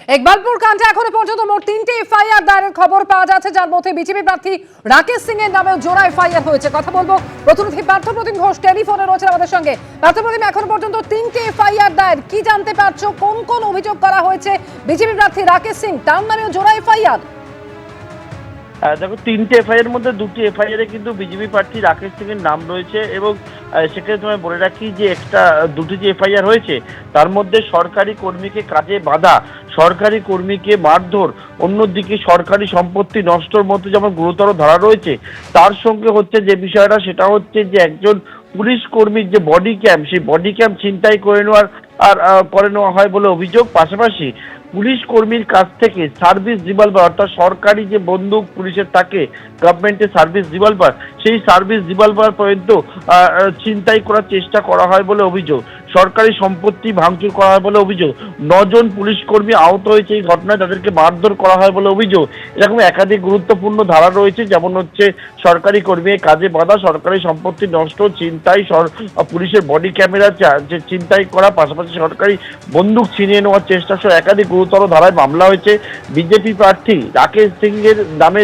ইকবালপুর কাণ্ডে এখনো পর্যন্ত মোট 3টি এফআইআর দায়েরের খবর পাওয়া যাচ্ছে, যার মধ্যে বিজেপি প্রার্থী রাকেশ সিং এর নামেও জোড়া এফআইআর হয়েছে। কথা বলবো প্রতিনিধি পার্থপ্রতিম ঘোষ, টেলিফোনে রয়েছে আমাদের সঙ্গে। পার্থপ্রতিম, এখনো পর্যন্ত 3টি এফআইআর দায়ের, কি জানতে পারছো? কোন কোন অভিযোগ করা হয়েছে বিজেপি প্রার্থী রাকেশ সিং, তার নামেও জোড়া এফআইআর? দেখো, 3টে এফআইআর এর মধ্যে 2টি এফআইআর কিন্তু বিজেপি প্রার্থী রাকেশ সিং এর নাম রয়েছে এবং সেখানে তোমায় বলে রাখি যে দুটি যে এফআইআর হয়েছে তার মধ্যে সরকারি কর্মীকে কাজে বাধা, সরকারি কর্মীকে মারধর, অন্যদিকে সরকারি সম্পত্তি নষ্টর মতো যেমন গুরুতর ধারা রয়েছে, তার সঙ্গে হচ্ছে যে বিষয়টা সেটা হচ্ছে যে একজন পুলিশ কর্মীর যে বডি ক্যাম্প, সেই বডি ক্যাম্প ছিনতাই করে নেওয়া হয় বলে অভিযোগ। পাশাপাশি পুলিশ কর্মীর কাছ থেকে সার্ভিস রিভলভার, অর্থাৎ সরকারি যে বন্দুক পুলিশের থাকে, গভর্নমেন্টের সার্ভিস রিভলভার, সেই সার্ভিস রিভলভার পর্যন্ত ছিনতাই করার চেষ্টা করা হয় বলে অভিযোগ। সরকারি সম্পত্তি ভাঙচুর করা হয় বলে অভিযোগ। 9 জন পুলিশ কর্মী আহত হয়েছে এই ঘটনায়, তাদেরকে মারধর করা হয় বলে অভিযোগ। এরকম একাধিক গুরুত্বপূর্ণ ধারা রয়েছে, যেমন হচ্ছে সরকারি কর্মীর কাজে বাধা, সরকারি সম্পত্তি নষ্ট, ছিনতাই, পুলিশের বডি ক্যামেরা ছিনতাই করা, পাশাপাশি সরকারি বন্দুক ছিনিয়ে নেওয়ার চেষ্টা সহ একাধিক গুরুতর ধারায় মামলা হয়েছে। বিজেপি প্রার্থী রাকেশ সিং এর নামে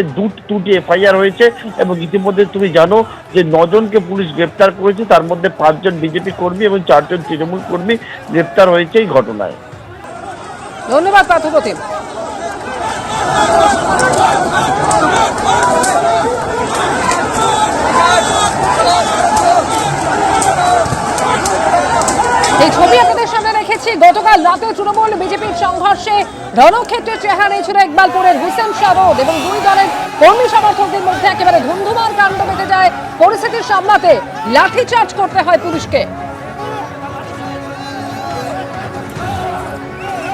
দুটি এফআইআর হয়েছে এবং ইতিমধ্যে তুমি জানো যে 9 জনকে পুলিশ গ্রেপ্তার করেছে, তার মধ্যে 5 জন বিজেপি কর্মী এবং 4 জন তৃণমূল কর্মী গ্রেপ্তার হয়েছে এই ঘটনায়। ধন্যবাদ পার্থপ্রতিম। এই ছবি আপনাদের সামনে রেখেছি। গতকাল রাতে তৃণমূল বিজেপির সংঘর্ষে রণক্ষেত্রের চেহারা নিয়েছিল ইকবালপুরের হুসেন শাহ রোড এবং দুই দলের কর্মী সমর্থকদের মধ্যে একেবারে ধুন্ধুমার কাণ্ড বেঁধে যায়। পরিস্থিতি সামলাতে লাঠিচার্জ করতে হয় পুলিশকে।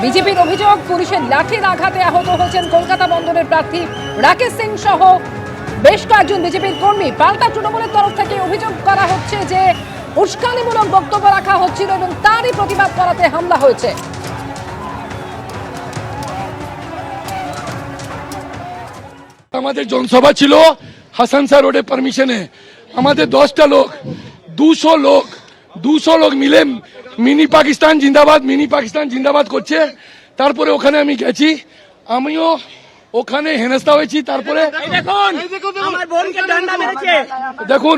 বিজেপির অভিযোগ, পুলিশের লাঠির আঘাতে আহত হয়েছেন কলকাতা বন্দরের প্রার্থী রাকেশ সিং সহ বেশ কয়েকজন বিজেপির কর্মী। পাল্টা তৃণমূলের তরফ থেকে অভিযোগ করা হচ্ছে যে উস্কানিমূলক বক্তব্য রাখা হচ্ছিল এবং তারই প্রতিবাদ করাতে হামলা হয়েছে। আমাদের জনসভা ছিল হাসান শাহ রোডে পারমিশনে। আমাদের 10টা লোক, 200 লোক মিলে মিনি পাকিস্তান জিন্দাবাদ করছে। তারপরে ওখানে আমি গেছি, আমিও ওখানে হেনস্থা হয়েছি। তারপরে দেখুন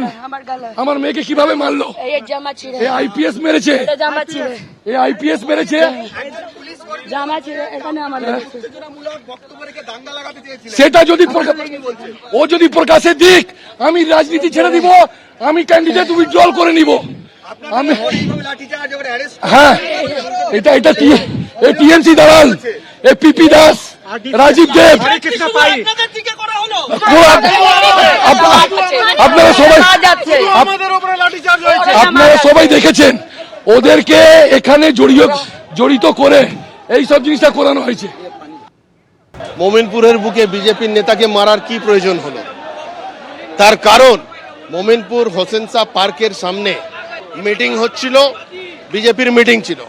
আমার মেয়েকে কিভাবে মারলো, আইপিএস মেরেছে, সেটা যদি প্রকাশে দিক, আমি রাজনীতি ছেড়ে দিব, আমি ক্যান্ডিডেট উইথড্রল করে নিব। হ্যাঁ, এটা টিএমসি দালাল, পিপি দাস, রাজীব দেব, আপনারা সবাই দেখেছেন, ওদেরকে এখানে জড়িত করে এইসব জিনিসটা করানো হয়েছে। মোমিনপুরের বুকে বিজেপির নেতাকে মারার কি প্রয়োজন হলো? তার কারণ মোমিনপুর হোসেন শাহ পার্কের সামনে মিটিং হচ্ছিল, বিজেপির মিটিং ছিল।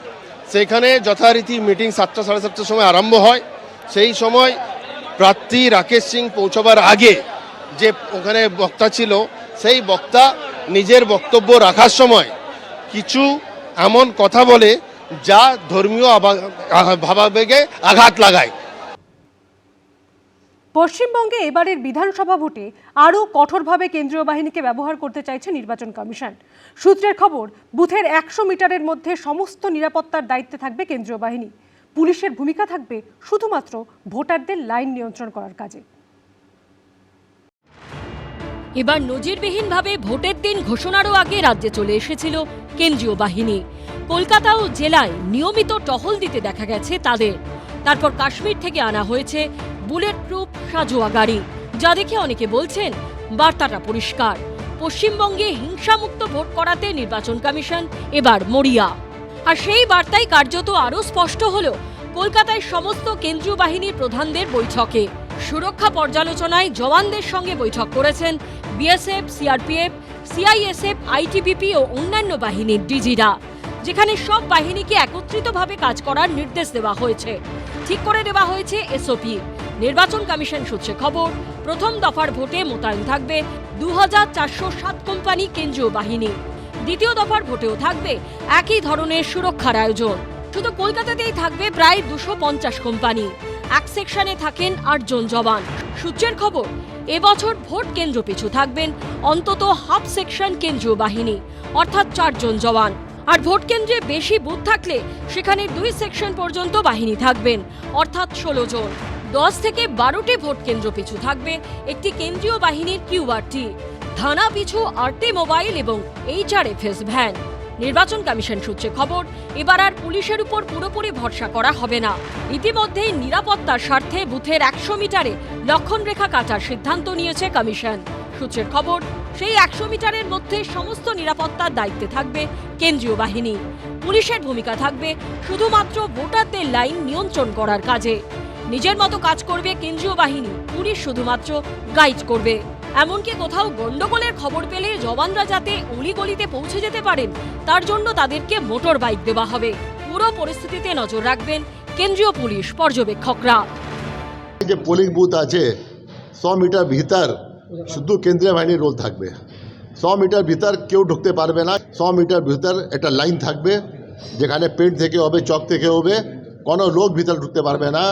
সেখানে যথারীতি মিটিং 7টা সাড়ে 7টার সময় আরম্ভ হয়। সেই সময় প্রার্থী রাকেশ সিং পৌঁছবার আগে যে ওখানে বক্তা ছিল, সেই বক্তা নিজের বক্তব্য রাখার সময় কিছু এমন কথা বলে যা ধর্মীয় ভাবাবেগে আঘাত লাগায়। পশ্চিমবঙ্গে এবারের বিধানসভা ভোটে আরও কঠোরভাবে কেন্দ্রীয় বাহিনীকে ব্যবহার করতে চাইছে নির্বাচন কমিশন। সূত্রের খবর, বুথের 100 মিটারের মধ্যে সমস্ত নিরাপত্তার দায়িত্বে থাকবে কেন্দ্রীয় বাহিনী। পুলিশের ভূমিকা থাকবে শুধুমাত্র ভোটারদের লাইন নিয়ন্ত্রণ করার কাজে। এবার নজিরবিহীনভাবে ভোটের দিন ঘোষণারও আগে রাজ্যে চলে এসেছিল কেন্দ্রীয় বাহিনী। কলকাতা ও জেলায় নিয়মিত টহল দিতে দেখা গেছে তাদের। তারপর কাশ্মীর থেকে আনা হয়েছে বুলেট প্রুফ সাজোয়া গাড়ি, যা দেখে অনেকে বলছেন বার্তাটা পরিষ্কার। পশ্চিমবঙ্গে হিংসামুক্ত ভোট করাতে নির্বাচন কমিশন এবার মরিয়া। আর সেই বার্তাই কার্যত আরও স্পষ্ট হলো কলকাতায় সমস্ত কেন্দ্রীয় বাহিনীর প্রধানদের বৈঠকে। সুরক্ষা পর্যালোচনায় জওয়ানদের সঙ্গে বৈঠক করেছেন বিএসএফ, সিআরপিএফ, সিআইএসএফ, আইটিবিপি ও অন্যান্য বাহিনীর ডিজিরা, যেখানে সব বাহিনীকে একত্রিতভাবে কাজ করার নির্দেশ দেওয়া হয়েছে। ঠিক করে দেওয়া হয়েছে এসওপি। নির্বাচন কমিশন সূত্রে খবর, প্রথম দফার ভোটে মোতায়েন থাকবে 2407 কোম্পানি কেন্দ্রীয় বাহিনী। দ্বিতীয় দফার ভোটেও থাকবে একই ধরনের সুরক্ষার আয়োজন। শুধু কলকাতাতেই থাকবে প্রায় 250 কোম্পানি। এক সেকশনে থাকেন 8 জন জওয়ান। সূত্রের খবর, এবছর ভোট কেন্দ্র পিছু থাকবেন অন্তত হাফ সেকশন কেন্দ্রীয় বাহিনী, অর্থাৎ 4 জন জওয়ান। আর ভোট কেন্দ্রে বেশি বুথ থাকলে সেখানে 2 সেকশন পর্যন্ত বাহিনী থাকবেন, অর্থাৎ 16 জন। 10 থেকে 12টি ভোট কেন্দ্র পিছু থাকবে একটি কেন্দ্রীয় বাহিনীর কিউআরটি, থানা পিছু 8টি মোবাইল এবং HRFS ভ্যান। নির্বাচন কমিশন সূত্রে খবর, এবার আর পুলিশের উপর পুরোপুরি ভরসা করা হবে না। ইতিমধ্যেই নিরাপত্তার স্বার্থে বুথের 100 মিটারে লক্ষণ রেখা কাটার সিদ্ধান্ত নিয়েছে কমিশন। সূত্রের খবর, সেই 100 মিটারের মধ্যে সমস্ত নিরাপত্তার দায়িত্বে থাকবে কেন্দ্রীয় বাহিনী। পুলিশের ভূমিকা থাকবে শুধুমাত্র ভোটারদের লাইন নিয়ন্ত্রণ করার কাজে। নিজের মতো কাজ করবে কেন্দ্রীয় বাহিনী, পুলিশ শুধুমাত্র গাইড করবে। এমনকি কোথাও গন্ডগোলের খবর পেলে জওয়ানরা যাতে অলিগলিতে পৌঁছে যেতে পারেন, তার জন্য তাদেরকে মোটর বাইক দেওয়া হবে। পুরো পরিস্থিতিতে নজর রাখবেন কেন্দ্রীয় পুলিশ পর্যবেক্ষকরা। যে পোলিং বুথ আছে 100 মিটার ভিতর শুধু কেন্দ্রীয় বাহিনীর রোল থাকবে। 100 মিটার ভিতর কেউ ঢুকতে পারবে না। 100 মিটার ভিতর একটা লাইন থাকবে, যেখানে পেন্ট থেকে হবে, চক থেকে হবে, কোনো লোক ভিতর ঢুকতে পারবে না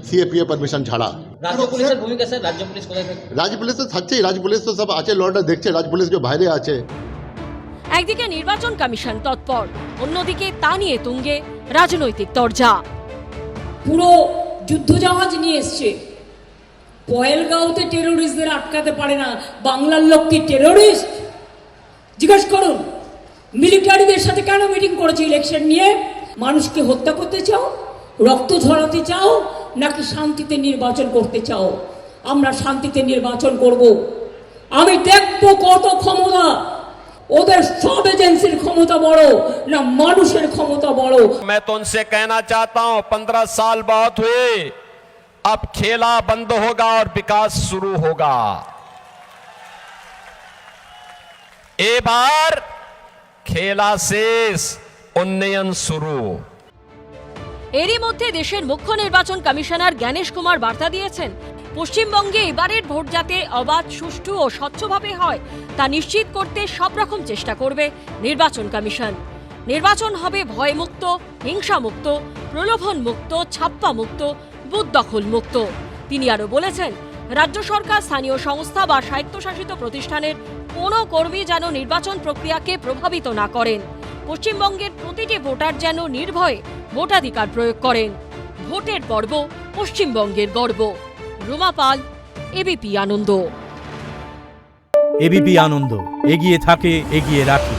সিএপিএ পারমিশন ছাড়া। রাজ্য পুলিশের ভূমিকা স্যার, রাজ্য পুলিশ কোথায় থাকে? রাজ্য পুলিশ তো থাকছেই, রাজ্য পুলিশ তো সব আছে, লড়টা দেখছে, রাজ্য পুলিশ যে বাইরে আছে। একদিকে নির্বাচন কমিশন তৎপর, অন্যদিকে তা নিয়ে তুঙ্গে রাজনৈতিক তরজা। পুরো যুদ্ধজাহাজ নিয়ে এসছে। পয়েলগাঁওতে টেরোরিস্টদের আটকাতে পারে না, বাংলার লোক কি টেরোরিস্ট? জিজ্ঞেস করুন, মিলিটারিদের সাথে কেন মিটিং করেছে ইলেকশন নিয়ে? মানুষকে হত্যা করতে চাও, রক্ত ঝরাতে চাও, নাকি শান্তিতে নির্বাচন করতে চাও? আমরা শান্তিতে নির্বাচন করব। আমি দেখবো কত ক্ষমতা, ওদের সব এজেন্সির ক্ষমতা বড় না মানুষের ক্ষমতা বড়। मैं तो उनसे कहना चाहता हूं, 15 साल बहुत हुए, अब खेला बंद होगा और विकास शुरू होगा। एक बार खेला शेष, उन्नयन शुरू। এরই মধ্যে দেশের মুখ্য নির্বাচন কমিশনার জ্ঞানেশ কুমার বার্তা দিয়েছেন, পশ্চিমবঙ্গে এবারের ভোট যাতে অবাধ, সুষ্ঠু ও স্বচ্ছভাবে হয় তা নিশ্চিত করতে সব রকম চেষ্টা করবে নির্বাচন কমিশন। নির্বাচন হবে ভয়মুক্ত, হিংসামুক্ত, প্রলোভন মুক্ত, ছাপ্পা মুক্ত, বুথ দখল মুক্ত। তিনি আরও বলেছেন, রাজ্য সরকার, স্থানীয় সংস্থা বা স্বায়ত্তশাসিত প্রতিষ্ঠানের কোনো কর্মী যেন নির্বাচন প্রক্রিয়াকে প্রভাবিত না করেন। পশ্চিমবঙ্গের প্রতিটি ভোটার যেন নির্ভয়ে ভোটাধিকার প্রয়োগ করেন। ভোটের পর্ব পশ্চিমবঙ্গের গর্ব। রুমা পাল, এবিপি আনন্দ। এবিপি আনন্দ, এগিয়ে থাকে, এগিয়ে রাখে।